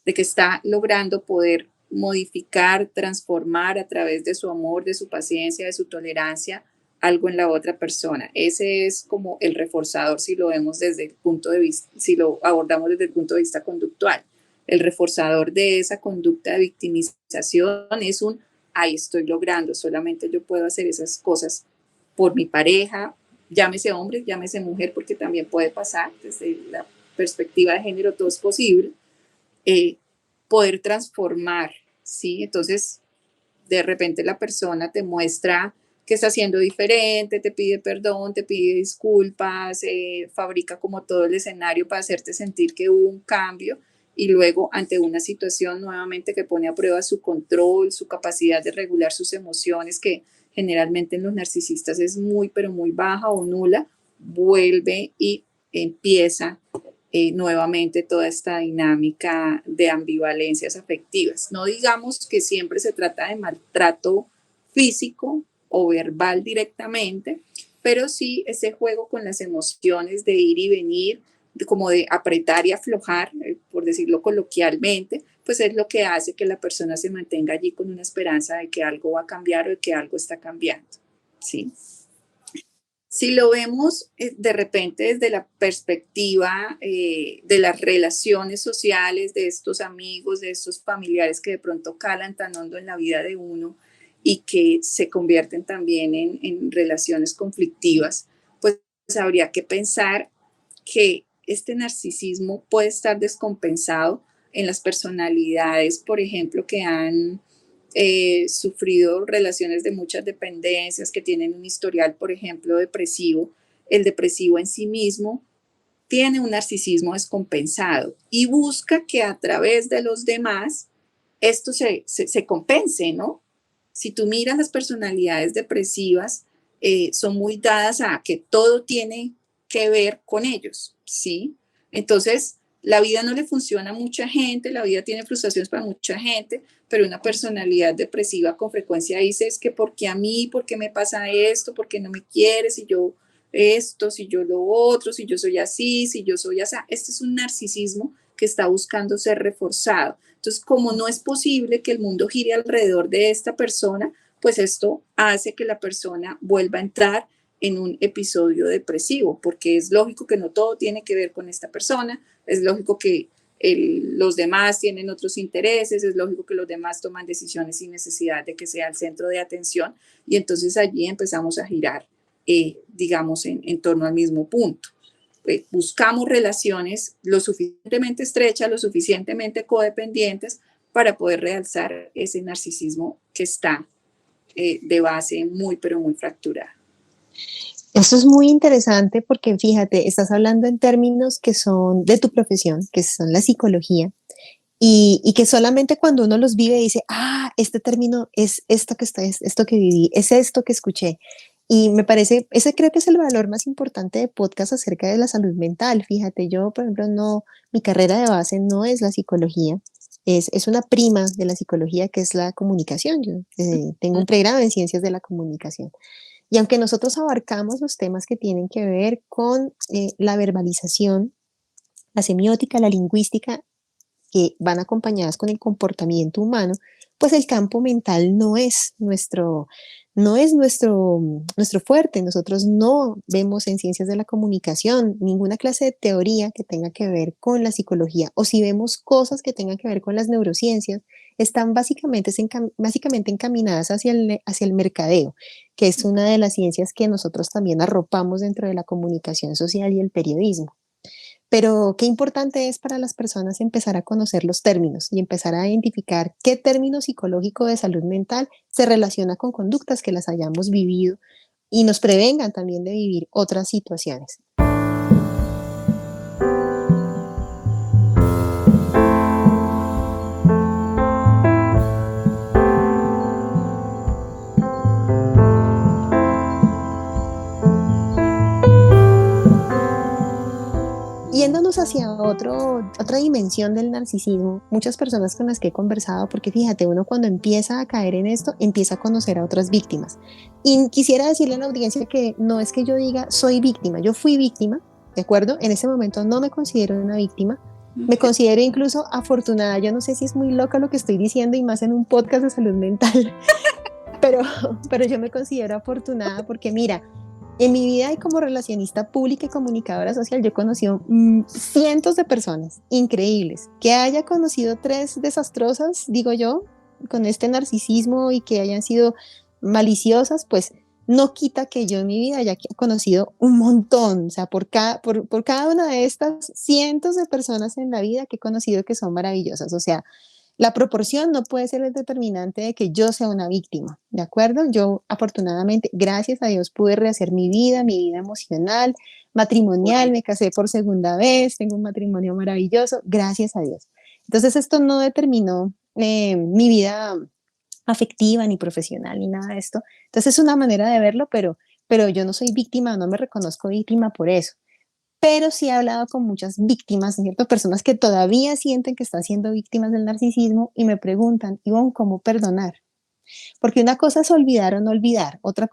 De que está logrando poder modificar, transformar a través de su amor, de su paciencia, de su tolerancia, algo en la otra persona. Ese es como el reforzador si lo vemos desde el punto de vista, si lo abordamos desde el punto de vista conductual. El reforzador de esa conducta de victimización es un, ay, estoy logrando, solamente yo puedo hacer esas cosas por mi pareja, llámese hombre, llámese mujer, porque también puede pasar, desde la perspectiva de género todo es posible, poder transformar, ¿sí? Entonces, de repente la persona te muestra que está siendo diferente, te pide perdón, te pide disculpas, fabrica como todo el escenario para hacerte sentir que hubo un cambio y luego ante una situación nuevamente que pone a prueba su control, su capacidad de regular sus emociones, que generalmente en los narcisistas es muy, pero muy baja o nula, vuelve y empieza nuevamente toda esta dinámica de ambivalencias afectivas. No digamos que siempre se trata de maltrato físico o verbal directamente, pero sí ese juego con las emociones de ir y venir, como de apretar y aflojar, por decirlo coloquialmente, pues es lo que hace que la persona se mantenga allí con una esperanza de que algo va a cambiar o de que algo está cambiando, ¿sí? Si lo vemos de repente desde la perspectiva de las relaciones sociales, de estos amigos, de estos familiares que de pronto calan tan hondo en la vida de uno y que se convierten también en relaciones conflictivas, pues habría que pensar que este narcisismo puede estar descompensado en las personalidades, por ejemplo, que han sufrido relaciones de muchas dependencias, que tienen un historial, por ejemplo, depresivo. El depresivo en sí mismo tiene un narcisismo descompensado y busca que a través de los demás esto se compense, ¿no? Si tú miras las personalidades depresivas, son muy dadas a que todo tiene que ver con ellos, ¿sí? Entonces, la vida no le funciona a mucha gente, la vida tiene frustraciones para mucha gente, pero una personalidad depresiva con frecuencia dice es que ¿por qué a mí? ¿Por qué me pasa esto? ¿Por qué no me quieres? Si yo esto, si yo lo otro, si yo soy así, si yo soy así. Este es un narcisismo que está buscando ser reforzado. Entonces, como no es posible que el mundo gire alrededor de esta persona, pues esto hace que la persona vuelva a entrar en un episodio depresivo, porque es lógico que no todo tiene que ver con esta persona, es lógico que los demás tienen otros intereses, es lógico que los demás toman decisiones sin necesidad de que sea el centro de atención, y entonces allí empezamos a girar, digamos, en torno al mismo punto. Buscamos relaciones lo suficientemente estrechas, lo suficientemente codependientes para poder realzar ese narcisismo que está de base muy, pero muy fracturada. Eso es muy interesante porque fíjate, estás hablando en términos que son de tu profesión, que son la psicología, y que solamente cuando uno los vive dice, ah, este término es esto que viví, es esto que escuché. Y me parece, ese creo que es el valor más importante de podcast acerca de la salud mental. Fíjate, yo, por ejemplo, no, mi carrera de base no es la psicología, es una prima de la psicología que es la comunicación. Yo tengo un pregrado en ciencias de la comunicación. Y aunque nosotros abarcamos los temas que tienen que ver con la verbalización, la semiótica, la lingüística, que van acompañadas con el comportamiento humano, pues el campo mental no es nuestro fuerte. Nosotros no vemos en ciencias de la comunicación ninguna clase de teoría que tenga que ver con la psicología, o si vemos cosas que tengan que ver con las neurociencias, están básicamente encaminadas hacia el mercadeo, que es una de las ciencias que nosotros también arropamos dentro de la comunicación social y el periodismo. Pero qué importante es para las personas empezar a conocer los términos y empezar a identificar qué término psicológico de salud mental se relaciona con conductas que las hayamos vivido y nos prevengan también de vivir otras situaciones. Yéndonos hacia otra dimensión del narcisismo, muchas personas con las que he conversado, porque fíjate, uno cuando empieza a caer en esto, empieza a conocer a otras víctimas. Y quisiera decirle a la audiencia que no es que yo diga soy víctima, yo fui víctima, ¿de acuerdo? En ese momento no me considero una víctima, me considero incluso afortunada. Yo no sé si es muy loca lo que estoy diciendo y más en un podcast de salud mental, pero yo me considero afortunada porque mira, en mi vida y como relacionista pública y comunicadora social, yo he conocido cientos de personas increíbles. Que haya conocido 3 desastrosas, digo yo, con este narcisismo y que hayan sido maliciosas, pues no quita que yo en mi vida haya conocido un montón. O sea, por cada una de estas cientos de personas en la vida que he conocido que son maravillosas. O sea, la proporción no puede ser el determinante de que yo sea una víctima, ¿de acuerdo? Yo afortunadamente, gracias a Dios, pude rehacer mi vida emocional, matrimonial, me casé por segunda vez, tengo un matrimonio maravilloso, gracias a Dios. Entonces esto no determinó mi vida afectiva ni profesional ni nada de esto. Entonces es una manera de verlo, pero yo no soy víctima, no me reconozco víctima por eso. Pero sí he hablado con muchas víctimas, ¿cierto? Personas que todavía sienten que están siendo víctimas del narcisismo y me preguntan, Ivonne, ¿cómo perdonar? Porque una cosa es olvidar o no olvidar, una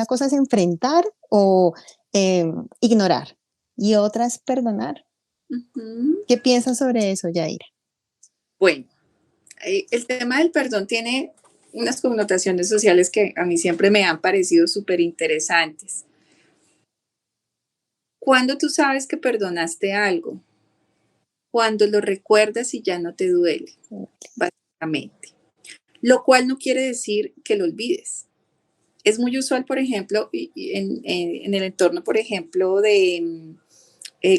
cosa es enfrentar o ignorar y otra es perdonar. Uh-huh. ¿Qué piensas sobre eso, Yaira? Bueno, el tema del perdón tiene unas connotaciones sociales que a mí siempre me han parecido súper interesantes. ¿Cuándo tú sabes que perdonaste algo? Cuando lo recuerdas y ya no te duele, básicamente. Lo cual no quiere decir que lo olvides. Es muy usual, por ejemplo, en el entorno, por ejemplo, de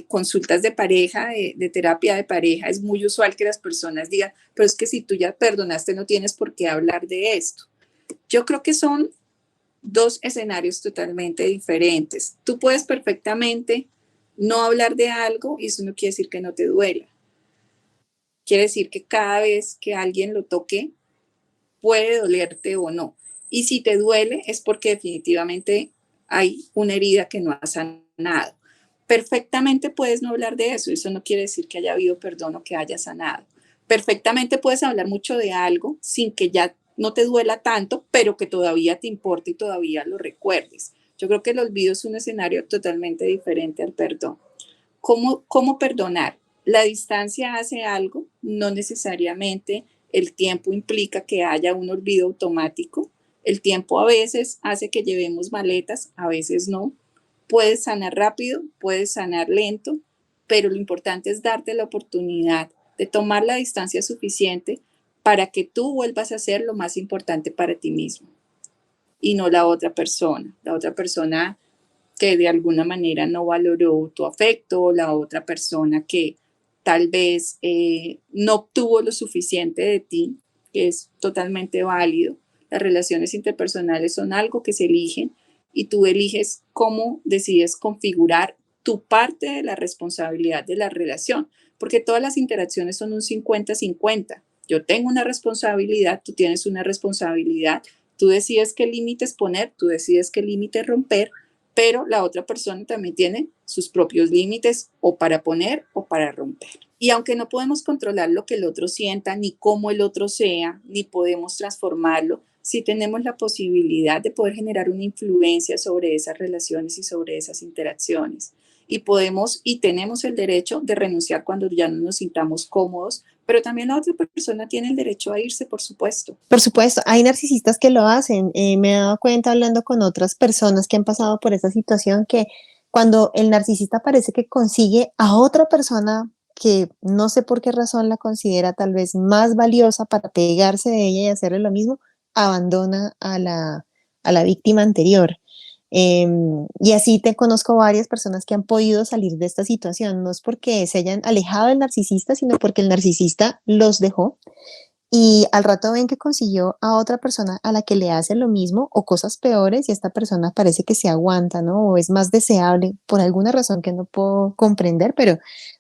consultas de pareja, de terapia de pareja, es muy usual que las personas digan, pero es que si tú ya perdonaste no tienes por qué hablar de esto. Yo creo que son 2 escenarios totalmente diferentes. Tú puedes perfectamente no hablar de algo y eso no quiere decir que no te duela. Quiere decir que cada vez que alguien lo toque, puede dolerte o no. Y si te duele es porque definitivamente hay una herida que no ha sanado. Perfectamente puedes no hablar de eso no quiere decir que haya habido perdón o que haya sanado. Perfectamente puedes hablar mucho de algo sin que ya no te duela tanto, pero que todavía te importe y todavía lo recuerdes. Yo creo que el olvido es un escenario totalmente diferente al perdón. ¿Cómo perdonar? La distancia hace algo, no necesariamente el tiempo implica que haya un olvido automático. El tiempo a veces hace que llevemos maletas, a veces no. Puedes sanar rápido, puedes sanar lento, pero lo importante es darte la oportunidad de tomar la distancia suficiente para que tú vuelvas a ser lo más importante para ti mismo y no la otra persona que de alguna manera no valoró tu afecto, la otra persona que tal vez no obtuvo lo suficiente de ti, que es totalmente válido. Las relaciones interpersonales son algo que se eligen y tú eliges cómo decides configurar tu parte de la responsabilidad de la relación, porque todas las interacciones son un 50-50. Yo tengo una responsabilidad, tú tienes una responsabilidad, tú decides qué límites poner, tú decides qué límites romper, pero la otra persona también tiene sus propios límites o para poner o para romper. Y aunque no podemos controlar lo que el otro sienta, ni cómo el otro sea, ni podemos transformarlo, sí tenemos la posibilidad de poder generar una influencia sobre esas relaciones y sobre esas interacciones. Y podemos y tenemos el derecho de renunciar cuando ya no nos sintamos cómodos, pero también la otra persona tiene el derecho a irse, por supuesto. Por supuesto, hay narcisistas que lo hacen. Me he dado cuenta hablando con otras personas que han pasado por esa situación que cuando el narcisista parece que consigue a otra persona que no sé por qué razón la considera tal vez más valiosa para pegarse de ella y hacerle lo mismo, abandona a la víctima anterior. Y así te conozco varias personas que han podido salir de esta situación. No es porque se hayan alejado del narcisista, sino porque el narcisista los dejó y al rato ven que consiguió a otra persona a la que le hace lo mismo o cosas peores y esta persona parece que se aguanta, ¿no? O es más deseable por alguna razón que no puedo comprender, pero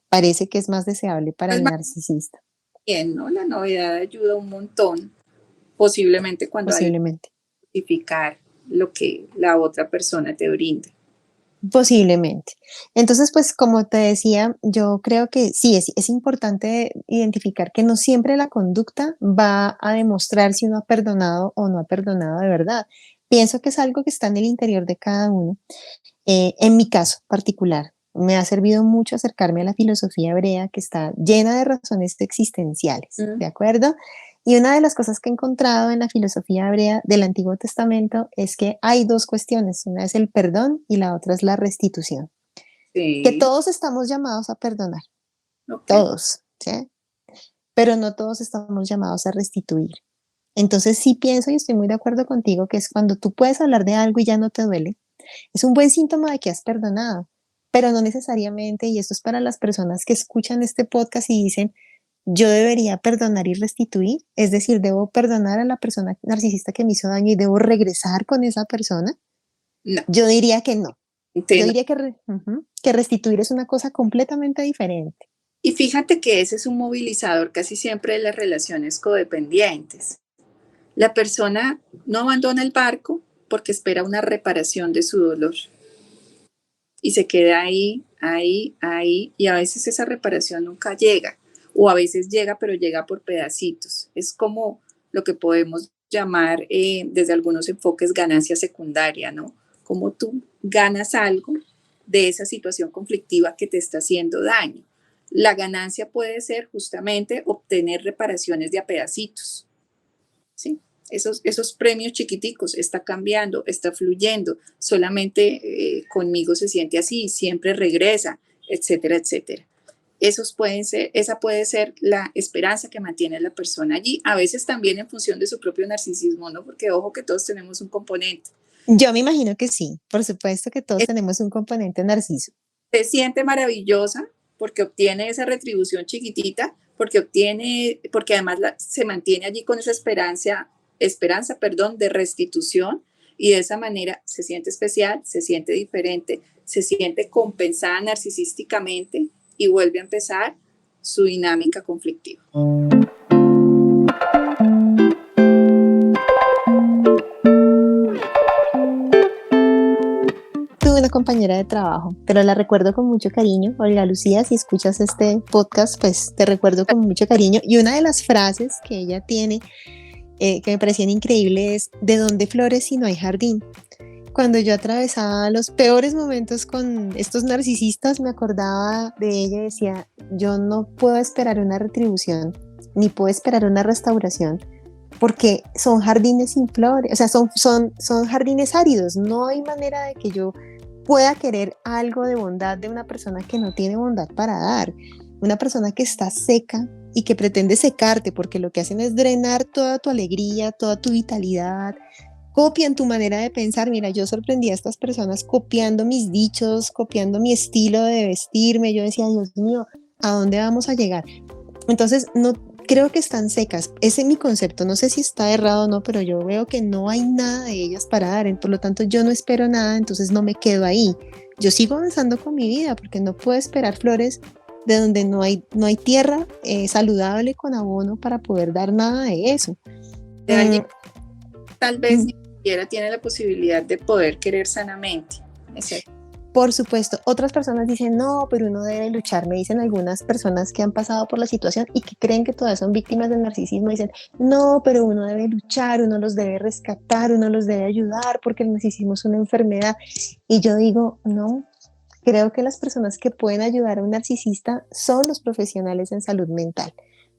parece que es más deseable para el narcisista. Bien, ¿no? La novedad ayuda un montón, posiblemente cuando hay que justificar lo que la otra persona te brinde. Posiblemente. Entonces, pues como te decía, yo creo que sí, es importante identificar que no siempre la conducta va a demostrar si uno ha perdonado o no ha perdonado de verdad. Pienso que es algo que está en el interior de cada uno. En mi caso particular, me ha servido mucho acercarme a la filosofía hebrea que está llena de razones existenciales, ¿de acuerdo? Y una de las cosas que he encontrado en la filosofía hebrea del Antiguo Testamento es que hay dos cuestiones, una es el perdón y la otra es la restitución. Sí. Que todos estamos llamados a perdonar, todos, ¿sí? Pero no todos estamos llamados a restituir. Entonces sí pienso y estoy muy de acuerdo contigo que es cuando tú puedes hablar de algo y ya no te duele, es un buen síntoma de que has perdonado, pero no necesariamente, y esto es para las personas que escuchan este podcast y dicen, yo debería perdonar y restituir, es decir, debo perdonar a la persona narcisista que me hizo daño y debo regresar con esa persona. No. Yo diría que no. Entiendo. Yo diría que restituir es una cosa completamente diferente. Y fíjate que ese es un movilizador casi siempre de las relaciones codependientes. La persona no abandona el barco porque espera una reparación de su dolor. Y se queda ahí, y a veces esa reparación nunca llega. O a veces llega, pero llega por pedacitos. Es como lo que podemos llamar desde algunos enfoques ganancia secundaria, ¿no? Como tú ganas algo de esa situación conflictiva que te está haciendo daño. La ganancia puede ser justamente obtener reparaciones de a pedacitos, ¿sí? Esos premios chiquiticos, está cambiando, está fluyendo, solamente conmigo se siente así, siempre regresa, etcétera, etcétera. Esa puede ser la esperanza que mantiene a la persona allí, a veces también en función de su propio narcisismo, ¿no? Porque ojo que todos tenemos un componente. Yo me imagino que sí, por supuesto que todos tenemos un componente narciso. Se siente maravillosa porque obtiene esa retribución chiquitita, porque además se mantiene allí con esa esperanza, de restitución, y de esa manera se siente especial, se siente diferente, se siente compensada narcisísticamente y vuelve a empezar su dinámica conflictiva. Tuve una compañera de trabajo, pero la recuerdo con mucho cariño. Olga Lucía, si escuchas este podcast, pues te recuerdo con mucho cariño. Y una de las frases que ella tiene que me parecían increíbles, ¿de dónde flores si no hay jardín? Cuando yo atravesaba los peores momentos con estos narcisistas, me acordaba de ella y decía, yo no puedo esperar una retribución, ni puedo esperar una restauración porque son jardines sin flores, o sea, son jardines áridos. No hay manera de que yo pueda querer algo de bondad de una persona que no tiene bondad para dar, una persona que está seca y que pretende secarte, porque lo que hacen es drenar toda tu alegría, toda tu vitalidad, copian tu manera de pensar. Mira, yo sorprendí a estas personas copiando mis dichos, copiando mi estilo de vestirme. Yo decía, Dios mío, ¿a dónde vamos a llegar? Entonces, no creo que están secas. Ese es mi concepto. No sé si está errado o no, pero yo veo que no hay nada de ellas para dar. Por lo tanto, yo no espero nada, entonces no me quedo ahí. Yo sigo avanzando con mi vida porque no puedo esperar flores de donde no hay tierra saludable con abono para poder dar nada de eso. De alguien tal vez Mm. ni siquiera tiene la posibilidad de poder querer sanamente. Exacto. Por supuesto, otras personas dicen, no, pero uno debe luchar. Me dicen algunas personas que han pasado por la situación y que creen que todas son víctimas del narcisismo, dicen, no, pero uno debe luchar, uno los debe rescatar, uno los debe ayudar porque el narcisismo es una enfermedad. Y yo digo, no, creo que las personas que pueden ayudar a un narcisista son los profesionales en salud mental.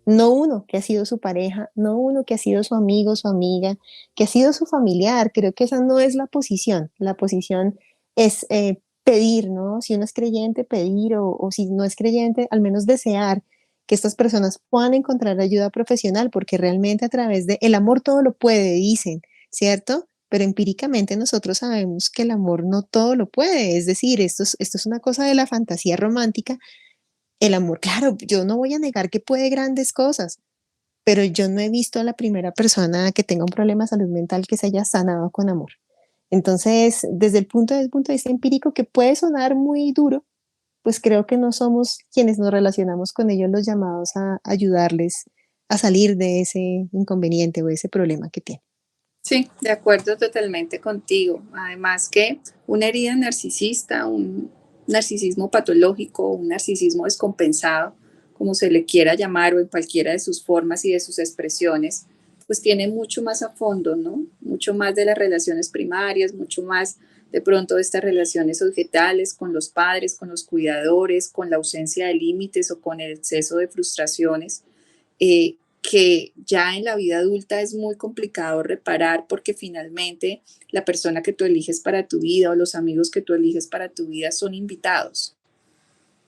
No uno que ha sido su pareja, no uno que ha sido su amigo, su amiga, que ha sido su familiar. Creo que esa no es la posición. La posición es pedir, ¿no? Si uno es creyente, pedir, o si no es creyente, al menos desear que estas personas puedan encontrar ayuda profesional, porque realmente a través de el amor todo lo puede, dicen, ¿cierto? Pero empíricamente nosotros sabemos que el amor no todo lo puede. Es decir, esto es una cosa de la fantasía romántica. El amor, claro, yo no voy a negar que puede grandes cosas, pero yo no he visto a la primera persona que tenga un problema de salud mental que se haya sanado con amor. Entonces, desde el punto de vista empírico, que puede sonar muy duro, pues creo que no somos quienes nos relacionamos con ellos los llamados a ayudarles a salir de ese inconveniente o ese problema que tienen. Sí, de acuerdo totalmente contigo. Además que una herida narcisista, un narcisismo patológico, un narcisismo descompensado, como se le quiera llamar, o en cualquiera de sus formas y de sus expresiones, pues tiene mucho más a fondo, ¿no? Mucho más de las relaciones primarias, mucho más de pronto de estas relaciones objetales con los padres, con los cuidadores, con la ausencia de límites o con el exceso de frustraciones. Que ya en la vida adulta es muy complicado reparar porque finalmente la persona que tú eliges para tu vida o los amigos que tú eliges para tu vida son invitados,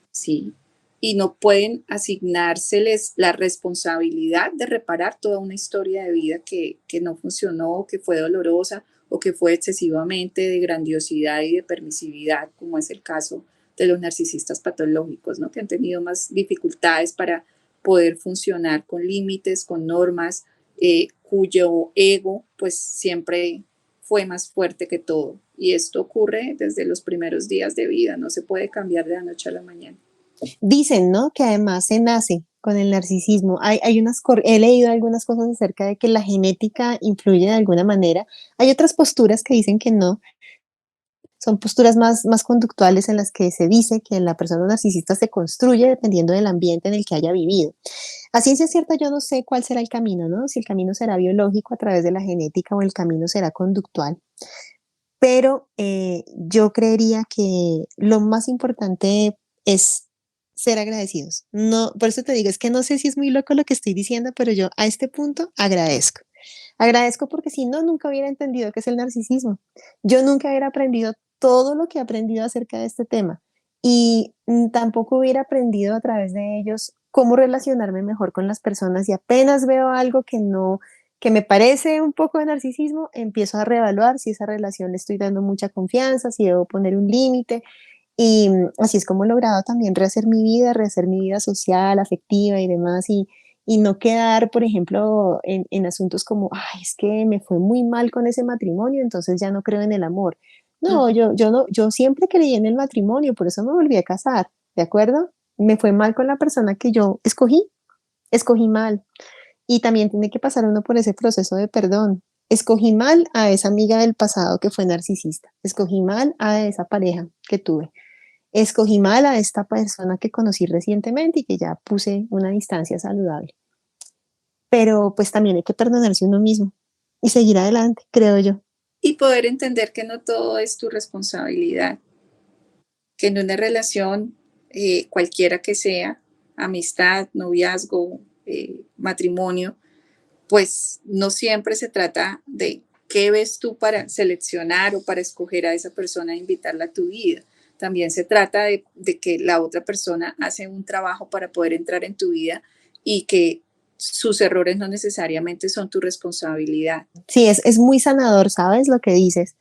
¿sí? Y no pueden asignárseles la responsabilidad de reparar toda una historia de vida que no funcionó, que fue dolorosa o que fue excesivamente de grandiosidad y de permisividad, como es el caso de los narcisistas patológicos, ¿no? Que han tenido más dificultades para poder funcionar con límites, con normas, cuyo ego pues siempre fue más fuerte que todo. Y esto ocurre desde los primeros días de vida, no se puede cambiar de la noche a la mañana. Dicen, ¿no? Que además se nace con el narcisismo. He leído algunas cosas acerca de que la genética influye de alguna manera. Hay otras posturas que dicen que no. Son posturas más conductuales en las que se dice que la persona narcisista se construye dependiendo del ambiente en el que haya vivido. A ciencia cierta yo no sé cuál será el camino, ¿no? Si el camino será biológico a través de la genética o el camino será conductual. Pero yo creería que lo más importante es ser agradecidos. No, por eso te digo, es que no sé si es muy loco lo que estoy diciendo, pero yo a este punto agradezco. Agradezco porque si no, nunca hubiera entendido qué es el narcisismo. Yo nunca hubiera aprendido todo lo que he aprendido acerca de este tema y tampoco hubiera aprendido a través de ellos cómo relacionarme mejor con las personas y apenas veo algo que no, que me parece un poco de narcisismo, empiezo a reevaluar si esa relación le estoy dando mucha confianza, si debo poner un límite. Y así es como he logrado también rehacer mi vida social, afectiva y demás, y no quedar, por ejemplo, en asuntos como, ay, es que me fue muy mal con ese matrimonio, entonces ya no creo en el amor. No, yo no, yo siempre creí en el matrimonio, por eso me volví a casar, ¿de acuerdo? Me fue mal con la persona que yo escogí mal. Y también tiene que pasar uno por ese proceso de perdón. Escogí mal a esa amiga del pasado que fue narcisista. Escogí mal a esa pareja que tuve. Escogí mal a esta persona que conocí recientemente y que ya puse una distancia saludable. Pero pues también hay que perdonarse uno mismo y seguir adelante, creo yo. Y poder entender que no todo es tu responsabilidad, que en una relación, cualquiera que sea, amistad, noviazgo, matrimonio, pues no siempre se trata de qué ves tú para seleccionar o para escoger a esa persona e invitarla a tu vida. También se trata de que la otra persona hace un trabajo para poder entrar en tu vida y que sus errores no necesariamente son tu responsabilidad. Sí, es muy sanador, ¿sabes lo que dices?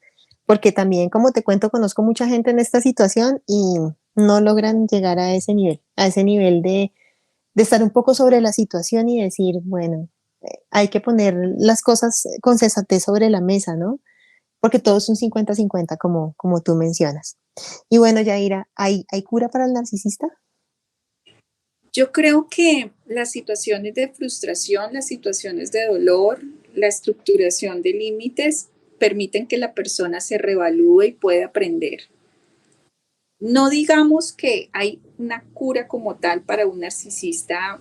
Porque también, como te cuento, conozco mucha gente en esta situación y no logran llegar a ese nivel de estar un poco sobre la situación y decir, bueno, hay que poner las cosas con sensatez sobre la mesa, ¿no? Porque todo es un 50-50, como tú mencionas. Y bueno, Yaira, ¿hay cura para el narcisista? Yo creo que las situaciones de frustración, las situaciones de dolor, la estructuración de límites permiten que la persona se reevalúe y pueda aprender. No digamos que hay una cura como tal para un narcisista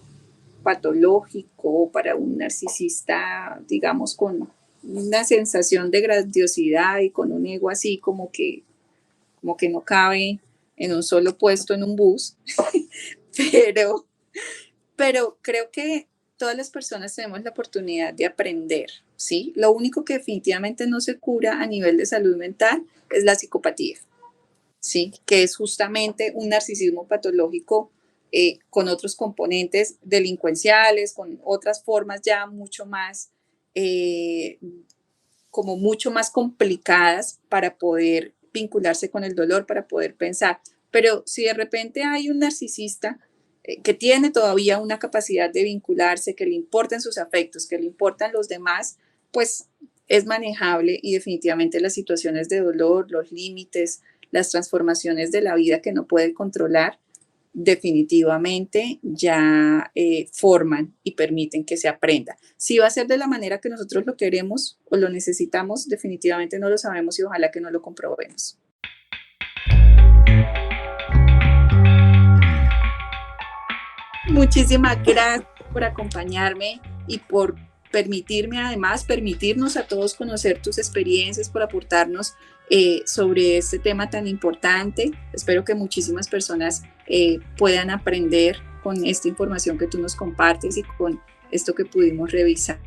patológico, para un narcisista, digamos, con una sensación de grandiosidad y con un ego así como que no cabe en un solo puesto en un bus, pero, pero creo que todas las personas tenemos la oportunidad de aprender, ¿sí? Lo único que definitivamente no se cura a nivel de salud mental es la psicopatía, ¿sí? Que es justamente un narcisismo patológico con otros componentes delincuenciales, con otras formas ya mucho más, como mucho más complicadas para poder vincularse con el dolor, para poder pensar. Pero si de repente hay un narcisista que tiene todavía una capacidad de vincularse, que le importan sus afectos, que le importan los demás, pues es manejable y definitivamente las situaciones de dolor, los límites, las transformaciones de la vida que no puede controlar, definitivamente ya forman y permiten que se aprenda. Si va a ser de la manera que nosotros lo queremos o lo necesitamos, definitivamente no lo sabemos y ojalá que no lo comprobemos. Muchísimas gracias por acompañarme y por permitirnos a todos conocer tus experiencias, por aportarnos sobre este tema tan importante. Espero que muchísimas personas puedan aprender con esta información que tú nos compartes y con esto que pudimos revisar.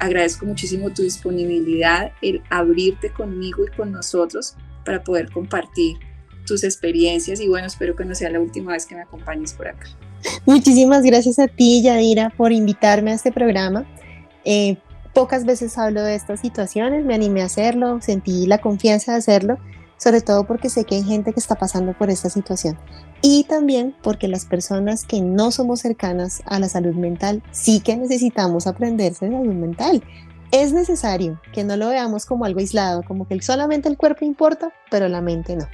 Agradezco muchísimo tu disponibilidad, el abrirte conmigo y con nosotros para poder compartir tus experiencias y bueno, espero que no sea la última vez que me acompañes por acá. Muchísimas gracias a ti, Yadira, por invitarme a este programa. Pocas veces hablo de estas situaciones, me animé a hacerlo, sentí la confianza de hacerlo, sobre todo porque sé que hay gente que está pasando por esta situación y también porque las personas que no somos cercanas a la salud mental sí que necesitamos aprender de salud mental. Es necesario que no lo veamos como algo aislado, como que solamente el cuerpo importa, pero la mente no.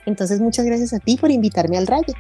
Entonces, muchas gracias a ti por invitarme al Raye.